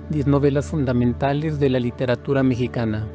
10 novelas fundamentales de la literatura mexicana.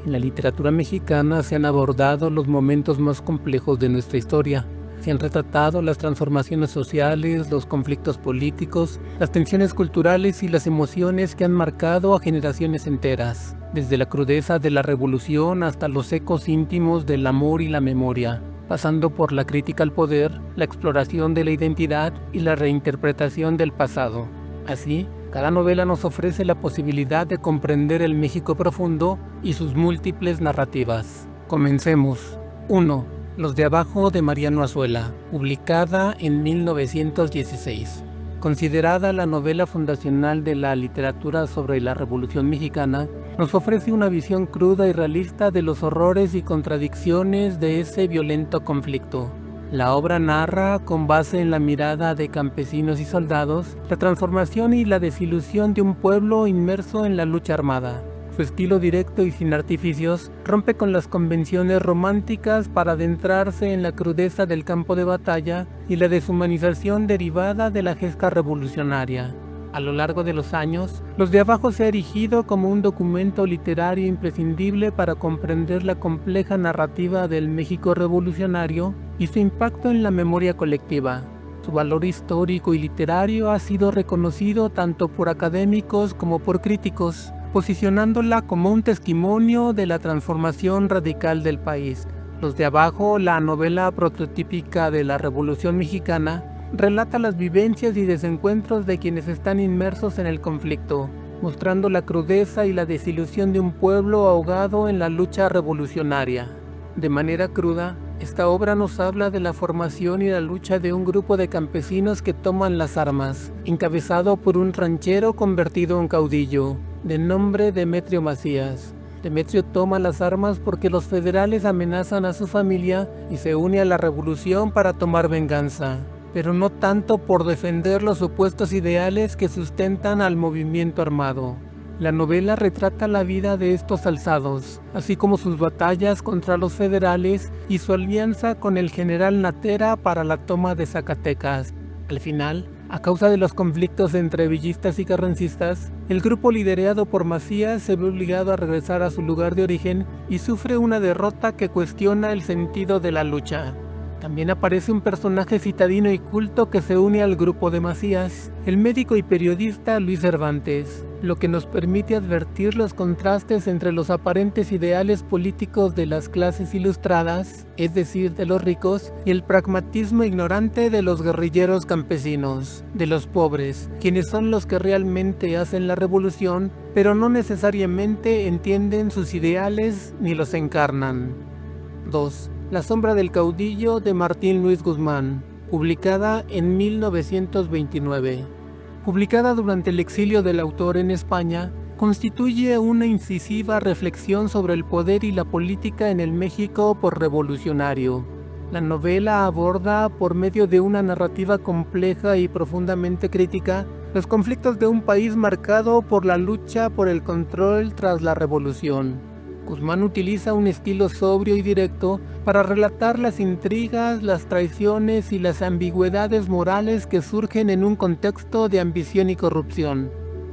En la literatura mexicana se han abordado los momentos más complejos de nuestra historia. Se han retratado las transformaciones sociales, los conflictos políticos, las tensiones culturales y las emociones que han marcado a generaciones enteras, desde la crudeza de la revolución hasta los ecos íntimos del amor y la memoria, pasando por la crítica al poder, la exploración de la identidad y la reinterpretación del pasado. Así, cada novela nos ofrece la posibilidad de comprender el México profundo y sus múltiples narrativas. Comencemos. 1. Los de abajo de Mariano Azuela, publicada en 1916. Considerada la novela fundacional de la literatura sobre la Revolución Mexicana, nos ofrece una visión cruda y realista de los horrores y contradicciones de ese violento conflicto. La obra narra, con base en la mirada de campesinos y soldados, la transformación y la desilusión de un pueblo inmerso en la lucha armada. Su estilo directo y sin artificios rompe con las convenciones románticas para adentrarse en la crudeza del campo de batalla y la deshumanización derivada de la gesta revolucionaria. A lo largo de los años, Los de abajo se ha erigido como un documento literario imprescindible para comprender la compleja narrativa del México revolucionario y su impacto en la memoria colectiva. Su valor histórico y literario ha sido reconocido tanto por académicos como por críticos, posicionándola como un testimonio de la transformación radical del país. Los de abajo, la novela prototípica de la Revolución Mexicana, relata las vivencias y desencuentros de quienes están inmersos en el conflicto, mostrando la crudeza y la desilusión de un pueblo ahogado en la lucha revolucionaria. De manera cruda, esta obra nos habla de la formación y la lucha de un grupo de campesinos que toman las armas, encabezado por un ranchero convertido en caudillo, de nombre Demetrio Macías. Demetrio toma las armas porque los federales amenazan a su familia y se une a la revolución para tomar venganza, pero no tanto por defender los supuestos ideales que sustentan al movimiento armado. La novela retrata la vida de estos alzados, así como sus batallas contra los federales y su alianza con el general Natera para la toma de Zacatecas. Al final, a causa de los conflictos entre villistas y carrancistas, el grupo liderado por Macías se ve obligado a regresar a su lugar de origen y sufre una derrota que cuestiona el sentido de la lucha. También aparece un personaje citadino y culto que se une al grupo de Macías, el médico y periodista Luis Cervantes, lo que nos permite advertir los contrastes entre los aparentes ideales políticos de las clases ilustradas, es decir, de los ricos, y el pragmatismo ignorante de los guerrilleros campesinos, de los pobres, quienes son los que realmente hacen la revolución, pero no necesariamente entienden sus ideales ni los encarnan. 2. La sombra del caudillo de Martín Luis Guzmán, publicada en 1929. Publicada durante el exilio del autor en España, constituye una incisiva reflexión sobre el poder y la política en el México posrevolucionario. La novela aborda, por medio de una narrativa compleja y profundamente crítica, los conflictos de un país marcado por la lucha por el control tras la revolución. Guzmán utiliza un estilo sobrio y directo para relatar las intrigas, las traiciones y las ambigüedades morales que surgen en un contexto de ambición y corrupción.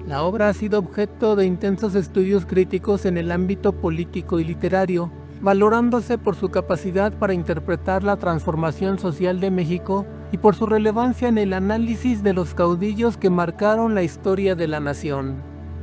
La obra ha sido objeto de intensos estudios críticos en el ámbito político y literario, valorándose por su capacidad para interpretar la transformación social de México y por su relevancia en el análisis de los caudillos que marcaron la historia de la nación.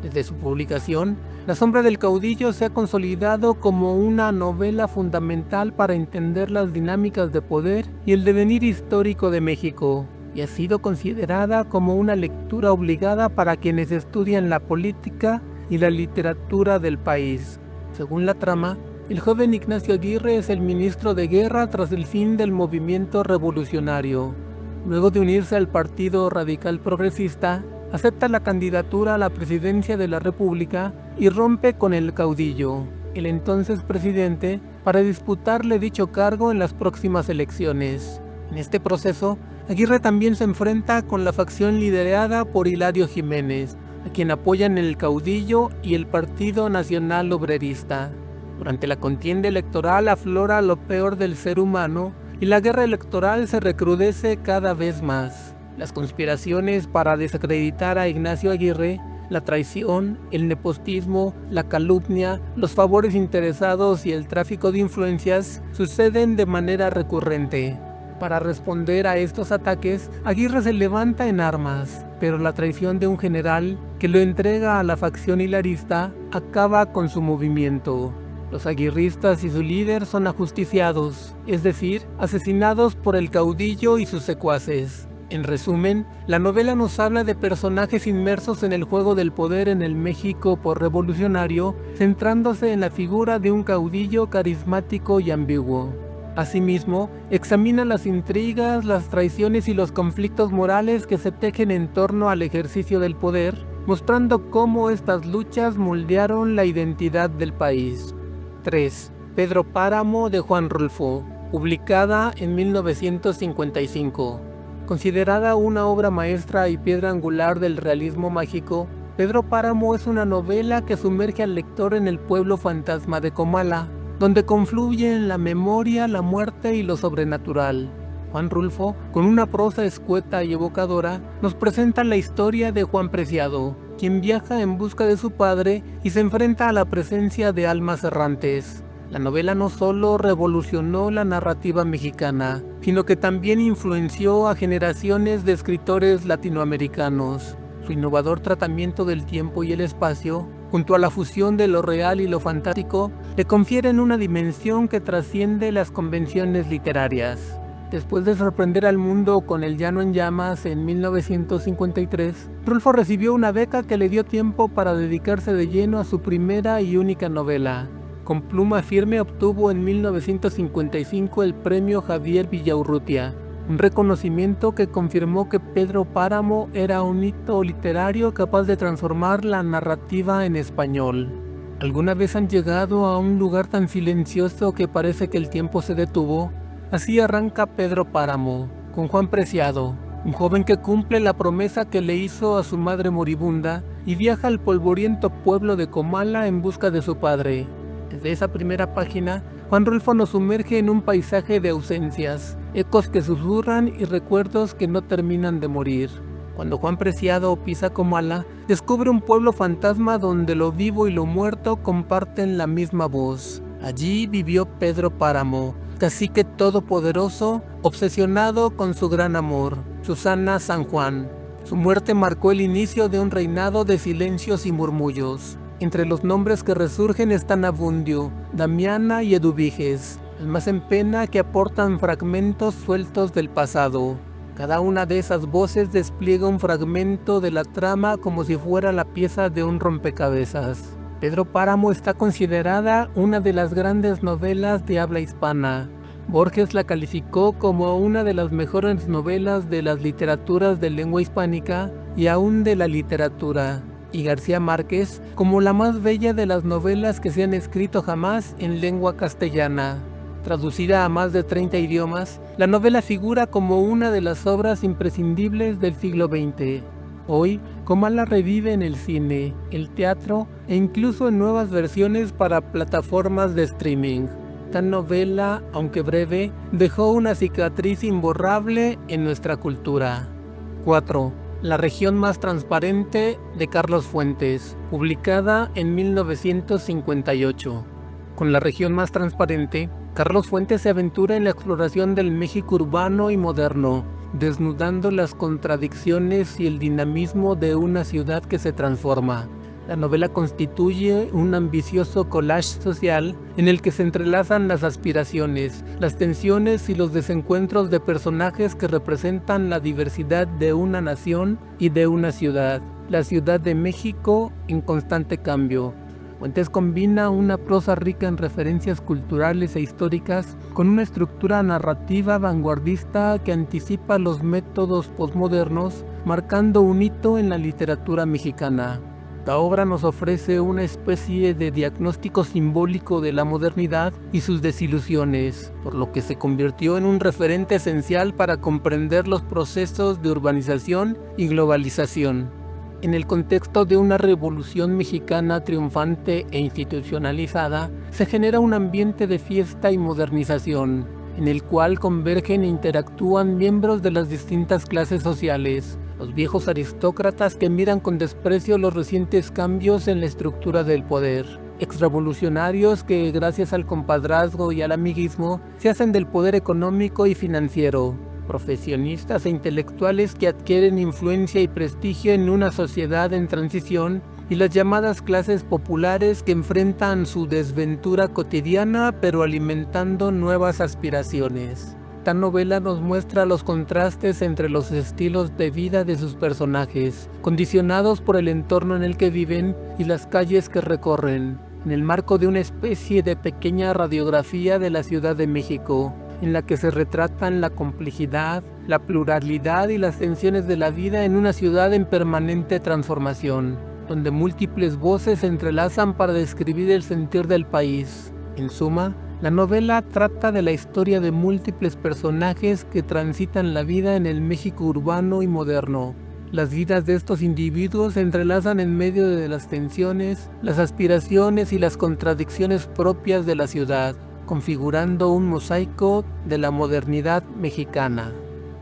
Desde su publicación, La sombra del caudillo se ha consolidado como una novela fundamental para entender las dinámicas de poder y el devenir histórico de México, y ha sido considerada como una lectura obligada para quienes estudian la política y la literatura del país. Según la trama, el joven Ignacio Aguirre es el ministro de guerra tras el fin del movimiento revolucionario. Luego de unirse al Partido Radical Progresista, acepta la candidatura a la presidencia de la República y rompe con el caudillo, el entonces presidente, para disputarle dicho cargo en las próximas elecciones. En este proceso, Aguirre también se enfrenta con la facción liderada por Hilario Jiménez, a quien apoyan el caudillo y el Partido Nacional Obrerista. Durante la contienda electoral aflora lo peor del ser humano y la guerra electoral se recrudece cada vez más. Las conspiraciones para desacreditar a Ignacio Aguirre, La traición, el nepotismo, la calumnia, los favores interesados y el tráfico de influencias suceden de manera recurrente. Para responder a estos ataques, Aguirre se levanta en armas, pero la traición de un general que lo entrega a la facción hilarista acaba con su movimiento. Los aguirristas y su líder son ajusticiados, es decir, asesinados por el caudillo y sus secuaces. En resumen, la novela nos habla de personajes inmersos en el juego del poder en el México posrevolucionario, centrándose en la figura de un caudillo carismático y ambiguo. Asimismo, examina las intrigas, las traiciones y los conflictos morales que se tejen en torno al ejercicio del poder, mostrando cómo estas luchas moldearon la identidad del país. 3. Pedro Páramo de Juan Rulfo, publicada en 1955. Considerada una obra maestra y piedra angular del realismo mágico, Pedro Páramo es una novela que sumerge al lector en el pueblo fantasma de Comala, donde confluyen la memoria, la muerte y lo sobrenatural. Juan Rulfo, con una prosa escueta y evocadora, nos presenta la historia de Juan Preciado, quien viaja en busca de su padre y se enfrenta a la presencia de almas errantes. La novela no solo revolucionó la narrativa mexicana, sino que también influenció a generaciones de escritores latinoamericanos. Su innovador tratamiento del tiempo y el espacio, junto a la fusión de lo real y lo fantástico, le confieren una dimensión que trasciende las convenciones literarias. Después de sorprender al mundo con El Llano en Llamas en 1953, Rulfo recibió una beca que le dio tiempo para dedicarse de lleno a su primera y única novela. Con pluma firme obtuvo en 1955 el premio Javier Villaurrutia, un reconocimiento que confirmó que Pedro Páramo era un hito literario capaz de transformar la narrativa en español. ¿Alguna vez han llegado a un lugar tan silencioso que parece que el tiempo se detuvo? Así arranca Pedro Páramo, con Juan Preciado, un joven que cumple la promesa que le hizo a su madre moribunda y viaja al polvoriento pueblo de Comala en busca de su padre. Desde esa primera página, Juan Rulfo nos sumerge en un paisaje de ausencias, ecos que susurran y recuerdos que no terminan de morir. Cuando Juan Preciado pisa Comala, descubre un pueblo fantasma donde lo vivo y lo muerto comparten la misma voz. Allí vivió Pedro Páramo, cacique todopoderoso, obsesionado con su gran amor, Susana San Juan. Su muerte marcó el inicio de un reinado de silencios y murmullos. Entre los nombres que resurgen están Abundio, Damiana y Eduviges, almas en pena que aportan fragmentos sueltos del pasado. Cada una de esas voces despliega un fragmento de la trama como si fuera la pieza de un rompecabezas. Pedro Páramo está considerada una de las grandes novelas de habla hispana. Borges la calificó como una de las mejores novelas de las literaturas de lengua hispánica y aún de la literatura, y García Márquez como la más bella de las novelas que se han escrito jamás en lengua castellana. Traducida a más de 30 idiomas, la novela figura como una de las obras imprescindibles del siglo XX. Hoy, Comala revive en el cine, el teatro e incluso en nuevas versiones para plataformas de streaming. Esta novela, aunque breve, dejó una cicatriz imborrable en nuestra cultura. 4. La región más transparente de Carlos Fuentes, publicada en 1958. Con La región más transparente, Carlos Fuentes se aventura en la exploración del México urbano y moderno, desnudando las contradicciones y el dinamismo de una ciudad que se transforma. La novela constituye un ambicioso collage social en el que se entrelazan las aspiraciones, las tensiones y los desencuentros de personajes que representan la diversidad de una nación y de una ciudad, la Ciudad de México en constante cambio. Fuentes combina una prosa rica en referencias culturales e históricas con una estructura narrativa vanguardista que anticipa los métodos posmodernos, marcando un hito en la literatura mexicana. La obra nos ofrece una especie de diagnóstico simbólico de la modernidad y sus desilusiones, por lo que se convirtió en un referente esencial para comprender los procesos de urbanización y globalización. En el contexto de una revolución mexicana triunfante e institucionalizada, se genera un ambiente de fiesta y modernización, en el cual convergen e interactúan miembros de las distintas clases sociales, los viejos aristócratas que miran con desprecio los recientes cambios en la estructura del poder, exrevolucionarios que gracias al compadrazgo y al amiguismo se hacen del poder económico y financiero, profesionistas e intelectuales que adquieren influencia y prestigio en una sociedad en transición, y las llamadas clases populares que enfrentan su desventura cotidiana pero alimentando nuevas aspiraciones. Esta novela nos muestra los contrastes entre los estilos de vida de sus personajes, condicionados por el entorno en el que viven y las calles que recorren, en el marco de una especie de pequeña radiografía de la Ciudad de México, en la que se retratan la complejidad, la pluralidad y las tensiones de la vida en una ciudad en permanente transformación, donde múltiples voces se entrelazan para describir el sentir del país. En suma, la novela trata de la historia de múltiples personajes que transitan la vida en el México urbano y moderno. Las vidas de estos individuos se entrelazan en medio de las tensiones, las aspiraciones y las contradicciones propias de la ciudad, configurando un mosaico de la modernidad mexicana.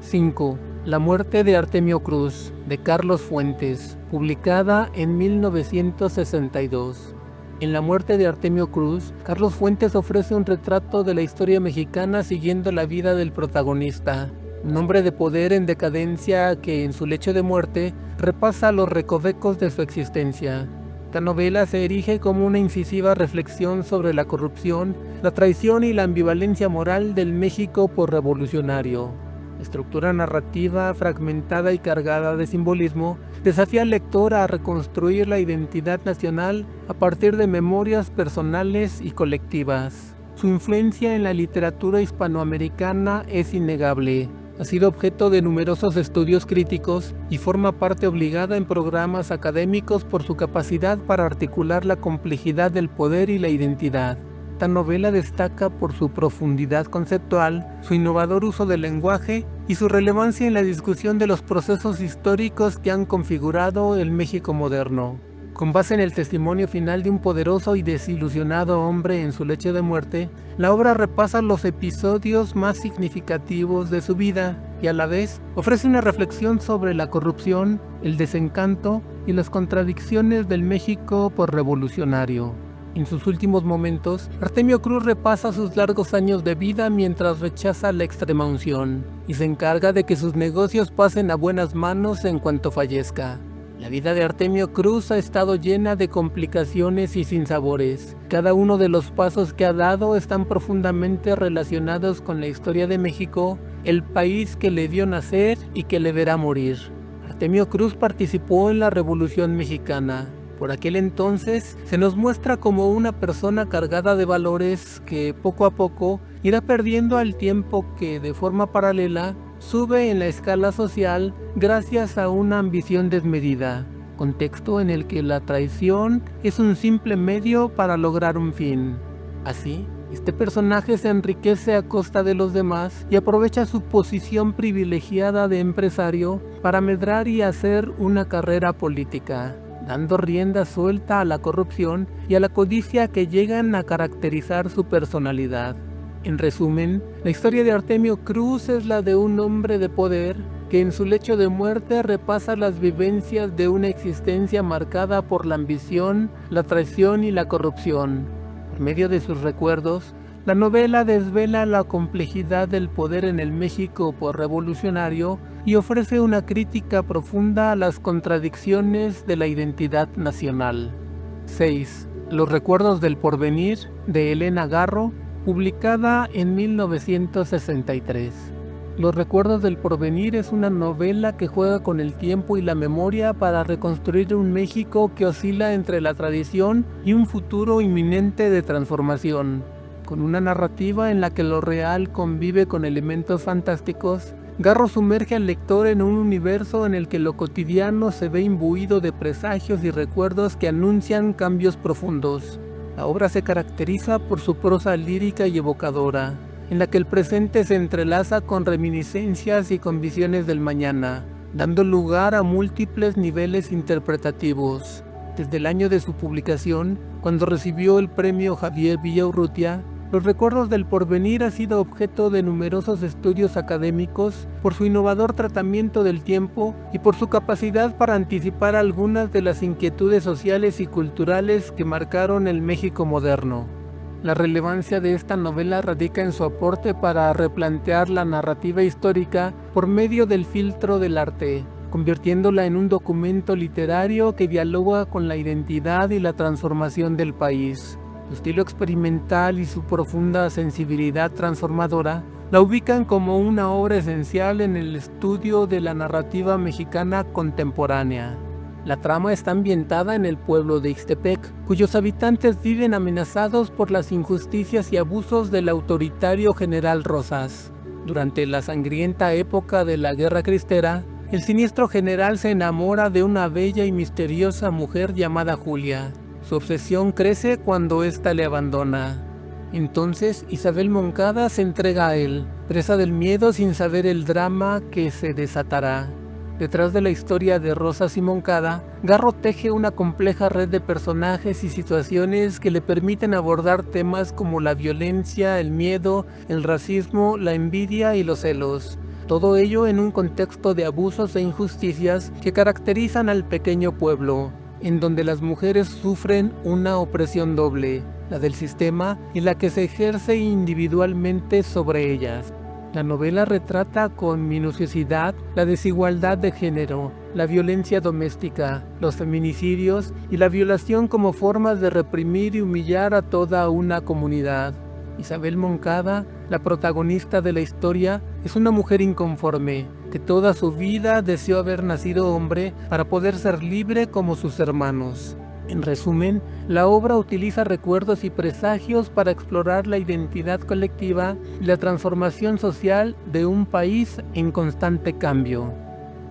5. La muerte de Artemio Cruz, de Carlos Fuentes, publicada en 1962. En La muerte de Artemio Cruz, Carlos Fuentes ofrece un retrato de la historia mexicana siguiendo la vida del protagonista, un hombre de poder en decadencia que en su lecho de muerte repasa los recovecos de su existencia. Esta novela se erige como una incisiva reflexión sobre la corrupción, la traición y la ambivalencia moral del México posrevolucionario. La estructura narrativa, fragmentada y cargada de simbolismo, desafía al lector a reconstruir la identidad nacional a partir de memorias personales y colectivas. Su influencia en la literatura hispanoamericana es innegable. Ha sido objeto de numerosos estudios críticos y forma parte obligada en programas académicos por su capacidad para articular la complejidad del poder y la identidad. Esta novela destaca por su profundidad conceptual, su innovador uso del lenguaje y su relevancia en la discusión de los procesos históricos que han configurado el México moderno. Con base en el testimonio final de un poderoso y desilusionado hombre en su lecho de muerte, la obra repasa los episodios más significativos de su vida y a la vez ofrece una reflexión sobre la corrupción, el desencanto y las contradicciones del México posrevolucionario. En sus últimos momentos, Artemio Cruz repasa sus largos años de vida mientras rechaza la extremaunción y se encarga de que sus negocios pasen a buenas manos en cuanto fallezca. La vida de Artemio Cruz ha estado llena de complicaciones y sinsabores. Cada uno de los pasos que ha dado están profundamente relacionados con la historia de México, el país que le vio nacer y que le verá morir. Artemio Cruz participó en la Revolución Mexicana. Por aquel entonces se nos muestra como una persona cargada de valores que poco a poco irá perdiendo al tiempo que de forma paralela sube en la escala social gracias a una ambición desmedida, contexto en el que la traición es un simple medio para lograr un fin. Así, este personaje se enriquece a costa de los demás y aprovecha su posición privilegiada de empresario para medrar y hacer una carrera política, dando rienda suelta a la corrupción y a la codicia que llegan a caracterizar su personalidad. En resumen, la historia de Artemio Cruz es la de un hombre de poder que en su lecho de muerte repasa las vivencias de una existencia marcada por la ambición, la traición y la corrupción. Por medio de sus recuerdos, la novela desvela la complejidad del poder en el México posrevolucionario y ofrece una crítica profunda a las contradicciones de la identidad nacional. 6. Los recuerdos del porvenir, de Elena Garro, publicada en 1963. Los recuerdos del porvenir es una novela que juega con el tiempo y la memoria para reconstruir un México que oscila entre la tradición y un futuro inminente de transformación. Con una narrativa en la que lo real convive con elementos fantásticos, Garro sumerge al lector en un universo en el que lo cotidiano se ve imbuido de presagios y recuerdos que anuncian cambios profundos. La obra se caracteriza por su prosa lírica y evocadora, en la que el presente se entrelaza con reminiscencias y con visiones del mañana, dando lugar a múltiples niveles interpretativos. Desde el año de su publicación, cuando recibió el premio Javier Villaurrutia, Los recuerdos del porvenir ha sido objeto de numerosos estudios académicos por su innovador tratamiento del tiempo y por su capacidad para anticipar algunas de las inquietudes sociales y culturales que marcaron el México moderno. La relevancia de esta novela radica en su aporte para replantear la narrativa histórica por medio del filtro del arte, convirtiéndola en un documento literario que dialoga con la identidad y la transformación del país. Su estilo experimental y su profunda sensibilidad transformadora la ubican como una obra esencial en el estudio de la narrativa mexicana contemporánea. La trama está ambientada en el pueblo de Ixtepec, cuyos habitantes viven amenazados por las injusticias y abusos del autoritario general Rosas. Durante la sangrienta época de la Guerra Cristera, el siniestro general se enamora de una bella y misteriosa mujer llamada Julia. Su obsesión crece cuando ésta le abandona. Entonces Isabel Moncada se entrega a él, presa del miedo sin saber el drama que se desatará. Detrás de la historia de Rosas y Moncada, Garro teje una compleja red de personajes y situaciones que le permiten abordar temas como la violencia, el miedo, el racismo, la envidia y los celos. Todo ello en un contexto de abusos e injusticias que caracterizan al pequeño pueblo, en donde las mujeres sufren una opresión doble, la del sistema y la que se ejerce individualmente sobre ellas. La novela retrata con minuciosidad la desigualdad de género, la violencia doméstica, los feminicidios y la violación como formas de reprimir y humillar a toda una comunidad. Isabel Moncada, la protagonista de la historia, es una mujer inconforme, que toda su vida deseó haber nacido hombre para poder ser libre como sus hermanos. En resumen, la obra utiliza recuerdos y presagios para explorar la identidad colectiva y la transformación social de un país en constante cambio.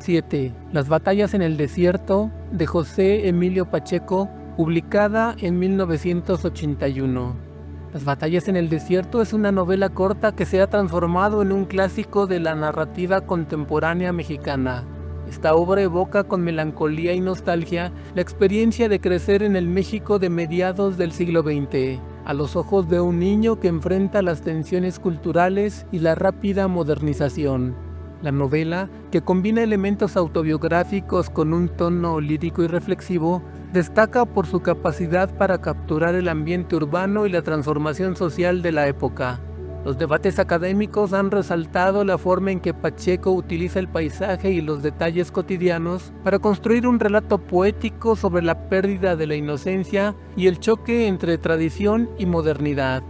7. Las batallas en el desierto, de José Emilio Pacheco, publicada en 1981. Las batallas en el desierto es una novela corta que se ha transformado en un clásico de la narrativa contemporánea mexicana. Esta obra evoca con melancolía y nostalgia la experiencia de crecer en el México de mediados del siglo XX, a los ojos de un niño que enfrenta las tensiones culturales y la rápida modernización. La novela, que combina elementos autobiográficos con un tono lírico y reflexivo, destaca por su capacidad para capturar el ambiente urbano y la transformación social de la época. Los debates académicos han resaltado la forma en que Pacheco utiliza el paisaje y los detalles cotidianos para construir un relato poético sobre la pérdida de la inocencia y el choque entre tradición y modernidad.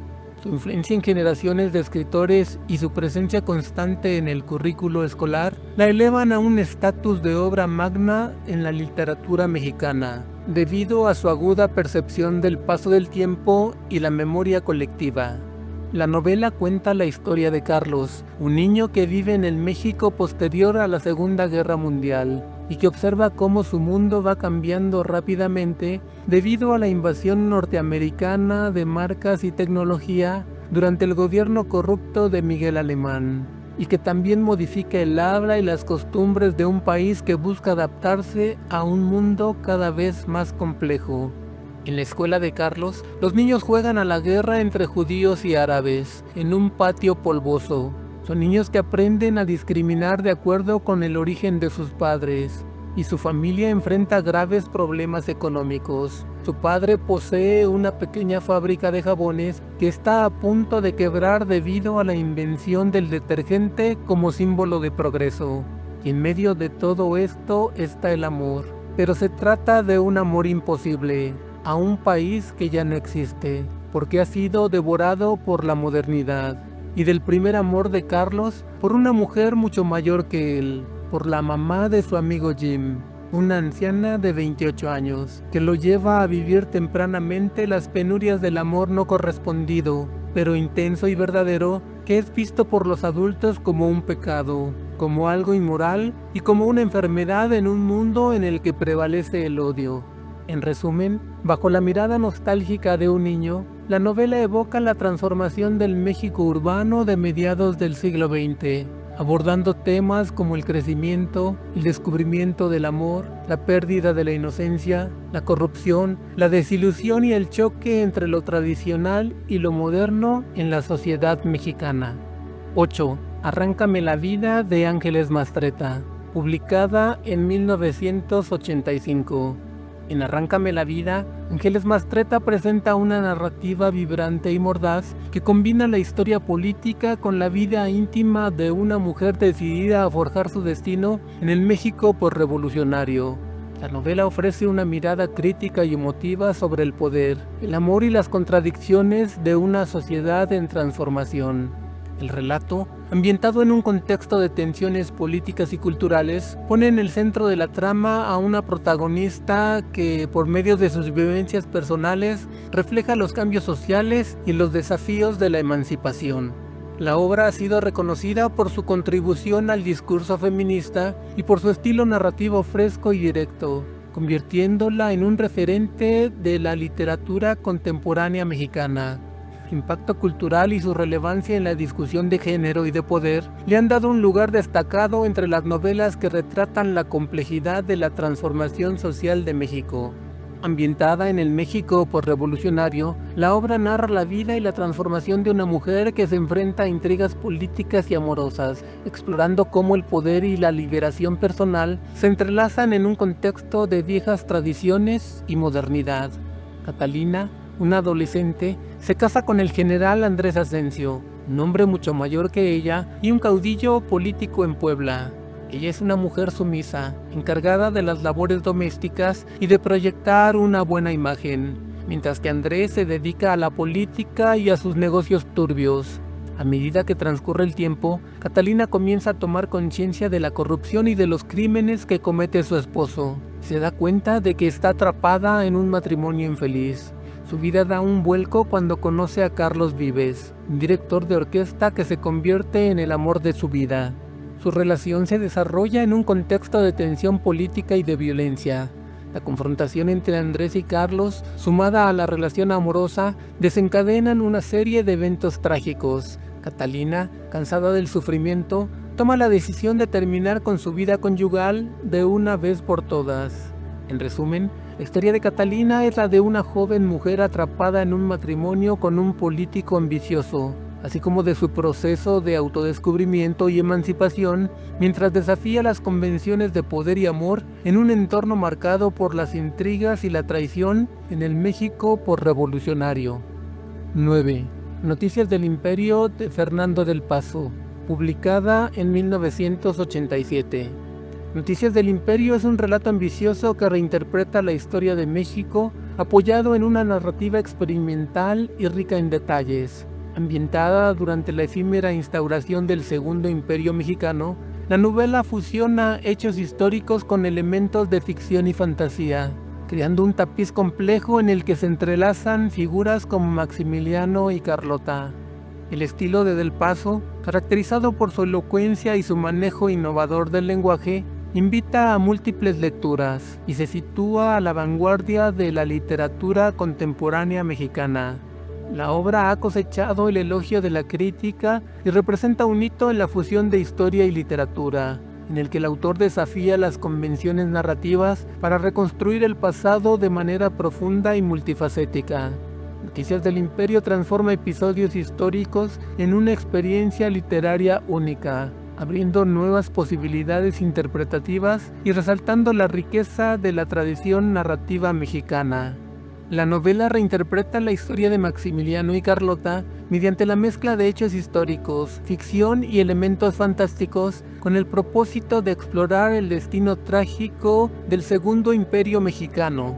Su influencia en generaciones de escritores y su presencia constante en el currículo escolar la elevan a un estatus de obra magna en la literatura mexicana, debido a su aguda percepción del paso del tiempo y la memoria colectiva. La novela cuenta la historia de Carlos, un niño que vive en el México posterior a la Segunda Guerra Mundial y que observa cómo su mundo va cambiando rápidamente debido a la invasión norteamericana de marcas y tecnología durante el gobierno corrupto de Miguel Alemán, y que también modifica el habla y las costumbres de un país que busca adaptarse a un mundo cada vez más complejo. En la escuela de Carlos, los niños juegan a la guerra entre judíos y árabes, en un patio polvoso. Son niños que aprenden a discriminar de acuerdo con el origen de sus padres, y su familia enfrenta graves problemas económicos. Su padre posee una pequeña fábrica de jabones que está a punto de quebrar debido a la invención del detergente como símbolo de progreso. Y en medio de todo esto está el amor, pero se trata de un amor imposible, a un país que ya no existe, porque ha sido devorado por la modernidad, y del primer amor de Carlos por una mujer mucho mayor que él, por la mamá de su amigo Jim, una anciana de 28 años, que lo lleva a vivir tempranamente las penurias del amor no correspondido, pero intenso y verdadero, que es visto por los adultos como un pecado, como algo inmoral y como una enfermedad en un mundo en el que prevalece el odio. En resumen, bajo la mirada nostálgica de un niño, la novela evoca la transformación del México urbano de mediados del siglo XX, abordando temas como el crecimiento, el descubrimiento del amor, la pérdida de la inocencia, la corrupción, la desilusión y el choque entre lo tradicional y lo moderno en la sociedad mexicana. 8. Arráncame la vida de Ángeles Mastretta, publicada en 1985. En Arráncame la vida, Ángeles Mastretta presenta una narrativa vibrante y mordaz que combina la historia política con la vida íntima de una mujer decidida a forjar su destino en el México posrevolucionario. La novela ofrece una mirada crítica y emotiva sobre el poder, el amor y las contradicciones de una sociedad en transformación. El relato, ambientado en un contexto de tensiones políticas y culturales, pone en el centro de la trama a una protagonista que, por medio de sus vivencias personales, refleja los cambios sociales y los desafíos de la emancipación. La obra ha sido reconocida por su contribución al discurso feminista y por su estilo narrativo fresco y directo, convirtiéndola en un referente de la literatura contemporánea mexicana. Su impacto cultural y su relevancia en la discusión de género y de poder le han dado un lugar destacado entre las novelas que retratan la complejidad de la transformación social de México. Ambientada en el México posrevolucionario, la obra narra la vida y la transformación de una mujer que se enfrenta a intrigas políticas y amorosas, explorando cómo el poder y la liberación personal se entrelazan en un contexto de viejas tradiciones y modernidad. Catalina, una adolescente, se casa con el general Andrés Asensio, un hombre mucho mayor que ella y un caudillo político en Puebla. Ella es una mujer sumisa, encargada de las labores domésticas y de proyectar una buena imagen, mientras que Andrés se dedica a la política y a sus negocios turbios. A medida que transcurre el tiempo, Catalina comienza a tomar conciencia de la corrupción y de los crímenes que comete su esposo. Se da cuenta de que está atrapada en un matrimonio infeliz. Su vida da un vuelco cuando conoce a Carlos Vives, un director de orquesta que se convierte en el amor de su vida. Su relación se desarrolla en un contexto de tensión política y de violencia. La confrontación entre Andrés y Carlos, sumada a la relación amorosa, desencadenan una serie de eventos trágicos. Catalina, cansada del sufrimiento, toma la decisión de terminar con su vida conyugal de una vez por todas. En resumen, la historia de Catalina es la de una joven mujer atrapada en un matrimonio con un político ambicioso, así como de su proceso de autodescubrimiento y emancipación, mientras desafía las convenciones de poder y amor en un entorno marcado por las intrigas y la traición en el México posrevolucionario. 9. Noticias del Imperio de Fernando del Paso, publicada en 1987. Noticias del Imperio es un relato ambicioso que reinterpreta la historia de México, apoyado en una narrativa experimental y rica en detalles. Ambientada durante la efímera instauración del Segundo Imperio Mexicano, la novela fusiona hechos históricos con elementos de ficción y fantasía, creando un tapiz complejo en el que se entrelazan figuras como Maximiliano y Carlota. El estilo de Del Paso, caracterizado por su elocuencia y su manejo innovador del lenguaje, invita a múltiples lecturas y se sitúa a la vanguardia de la literatura contemporánea mexicana. La obra ha cosechado el elogio de la crítica y representa un hito en la fusión de historia y literatura, en el que el autor desafía las convenciones narrativas para reconstruir el pasado de manera profunda y multifacética. Noticias del Imperio transforma episodios históricos en una experiencia literaria única, abriendo nuevas posibilidades interpretativas y resaltando la riqueza de la tradición narrativa mexicana. La novela reinterpreta la historia de Maximiliano y Carlota mediante la mezcla de hechos históricos, ficción y elementos fantásticos con el propósito de explorar el destino trágico del Segundo Imperio Mexicano.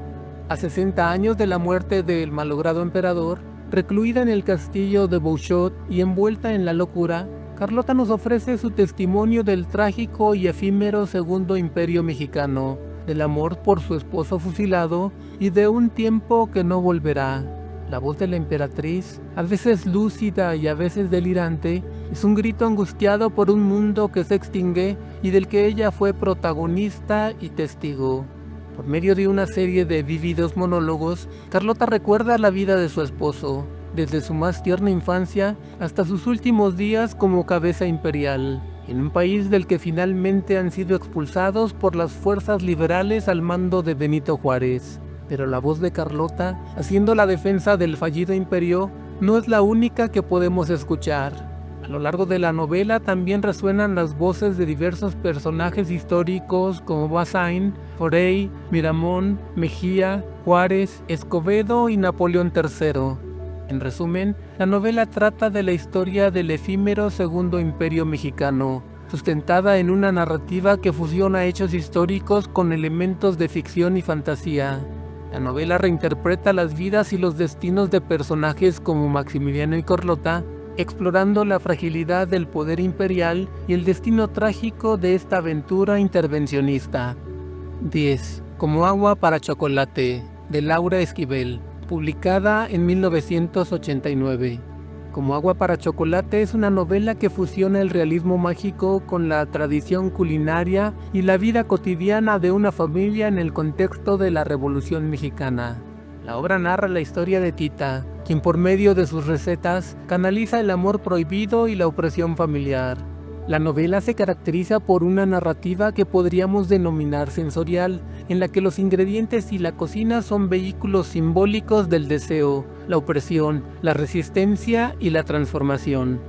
A 60 años de la muerte del malogrado emperador, recluida en el castillo de Bouchot y envuelta en la locura, Carlota nos ofrece su testimonio del trágico y efímero Segundo Imperio Mexicano, del amor por su esposo fusilado y de un tiempo que no volverá. La voz de la emperatriz, a veces lúcida y a veces delirante, es un grito angustiado por un mundo que se extingue y del que ella fue protagonista y testigo. Por medio de una serie de vívidos monólogos, Carlota recuerda la vida de su esposo, desde su más tierna infancia hasta sus últimos días como cabeza imperial. en un país del que finalmente han sido expulsados por las fuerzas liberales al mando de Benito Juárez. Pero la voz de Carlota, haciendo la defensa del fallido imperio, no es la única que podemos escuchar. A lo largo de la novela también resuenan las voces de diversos personajes históricos como Bazaine, Forey, Miramón, Mejía, Juárez, Escobedo y Napoleón III. En resumen, la novela trata de la historia del efímero Segundo Imperio Mexicano, sustentada en una narrativa que fusiona hechos históricos con elementos de ficción y fantasía. La novela reinterpreta las vidas y los destinos de personajes como Maximiliano y Carlota, explorando la fragilidad del poder imperial y el destino trágico de esta aventura intervencionista. 10. Como agua para chocolate, de Laura Esquivel, publicada en 1989. Como agua para chocolate es una novela que fusiona el realismo mágico con la tradición culinaria y la vida cotidiana de una familia en el contexto de la Revolución Mexicana. La obra narra la historia de Tita, quien por medio de sus recetas canaliza el amor prohibido y la opresión familiar. La novela se caracteriza por una narrativa que podríamos denominar sensorial, en la que los ingredientes y la cocina son vehículos simbólicos del deseo, la opresión, la resistencia y la transformación.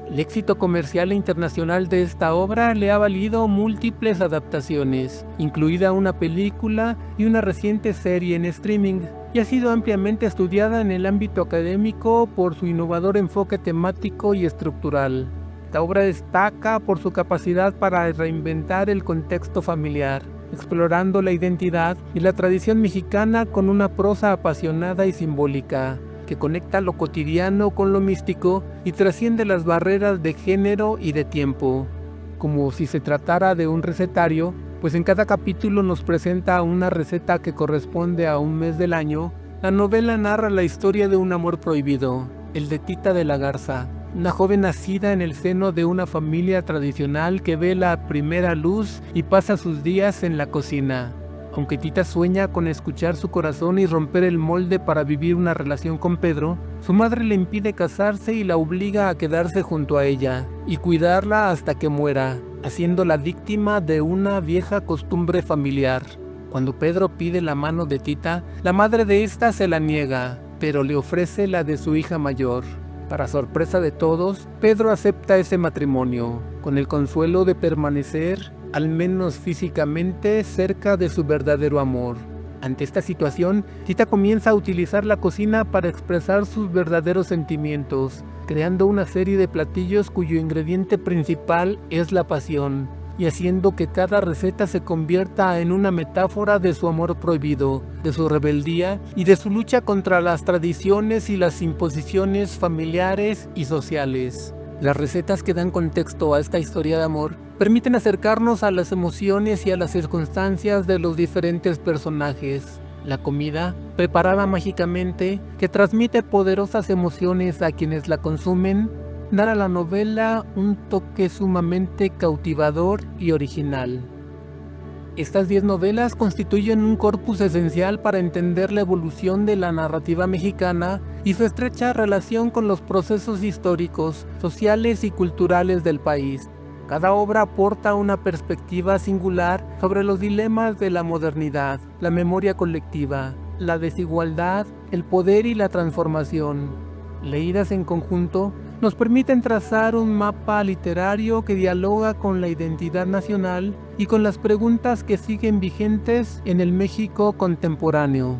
El éxito comercial e internacional de esta obra le ha valido múltiples adaptaciones, incluida una película y una reciente serie en streaming, y ha sido ampliamente estudiada en el ámbito académico por su innovador enfoque temático y estructural. Esta obra destaca por su capacidad para reinventar el contexto familiar, explorando la identidad y la tradición mexicana con una prosa apasionada y simbólica, que conecta lo cotidiano con lo místico y trasciende las barreras de género y de tiempo. Como si se tratara de un recetario, pues en cada capítulo nos presenta una receta que corresponde a un mes del año, la novela narra la historia de un amor prohibido, el de Tita de la Garza, una joven nacida en el seno de una familia tradicional que ve la primera luz y pasa sus días en la cocina. Aunque Tita sueña con escuchar su corazón y romper el molde para vivir una relación con Pedro, su madre le impide casarse y la obliga a quedarse junto a ella y cuidarla hasta que muera, haciéndola víctima de una vieja costumbre familiar. Cuando Pedro pide la mano de Tita, la madre de ésta se la niega, pero le ofrece la de su hija mayor. Para sorpresa de todos, Pedro acepta ese matrimonio, con el consuelo de permanecer, al menos físicamente, cerca de su verdadero amor. Ante esta situación, Tita comienza a utilizar la cocina para expresar sus verdaderos sentimientos, creando una serie de platillos cuyo ingrediente principal es la pasión, y haciendo que cada receta se convierta en una metáfora de su amor prohibido, de su rebeldía y de su lucha contra las tradiciones y las imposiciones familiares y sociales. Las recetas que dan contexto a esta historia de amor permiten acercarnos a las emociones y a las circunstancias de los diferentes personajes. La comida, preparada mágicamente, que transmite poderosas emociones a quienes la consumen, da a la novela un toque sumamente cautivador y original. Estas 10 novelas constituyen un corpus esencial para entender la evolución de la narrativa mexicana y su estrecha relación con los procesos históricos, sociales y culturales del país. Cada obra aporta una perspectiva singular sobre los dilemas de la modernidad, la memoria colectiva, la desigualdad, el poder y la transformación. Leídas en conjunto, nos permiten trazar un mapa literario que dialoga con la identidad nacional y con las preguntas que siguen vigentes en el México contemporáneo.